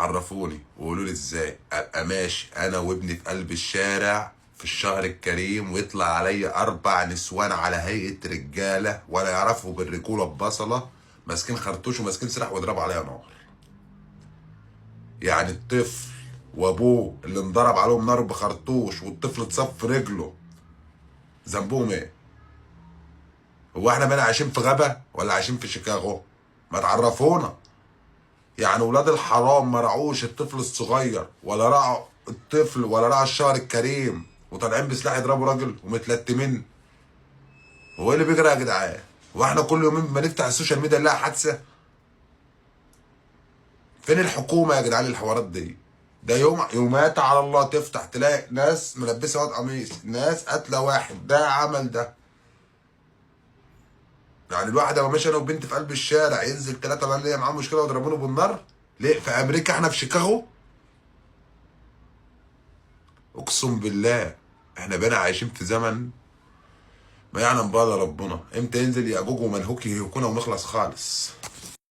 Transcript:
عرفوني وقولوا لي ازاي ابقى ماشي انا وابني في قلب الشارع في الشهر الكريم ويطلع عليا 4 نسوان على هيئه رجاله ولا يعرفوا بالرجوله ببصله، ماسكين خرطوش وماسكين سلاح ويضربوا عليا نار. يعني الطفل وابوه اللي انضرب عليهم نار بخرطوش والطفل اتصاب في رجله، ذنبهم ايه؟ هو احنا بقينا عايشين في غابه ولا عايشين في شيكاغو؟ ما تعرفونا. يعني ولاد الحرام ما رعوش الطفل الصغير ولا رعوا الطفل ولا رعوا الشهر الكريم وطالعين بسلاح يضربوا راجل ومتلتمين. هو ايه اللي بيجري يا جدعان؟ هو احنا كل يومين ما نفتح السوشيال ميديا نلاقي حادثه؟ فين الحكومه يا جدعان الحوارات دي؟ ده يومات على الله تفتح تلاقي ناس ملبسه واد قميص، ناس قاتله واحد، ده عمل ده. يعني الواحد لو ماشي انا وبنتي في قلب الشارع ينزل 3 بقى اللي معاهم مشكله ويضربونه بالنار؟ ليه؟ في امريكا احنا في شيكاغو؟ اقسم بالله احنا بقينا عايشين في زمن ما يعلم بقى ربنا امتى ينزل ياجوج ومنهوك يهلكونا ونخلص خالص.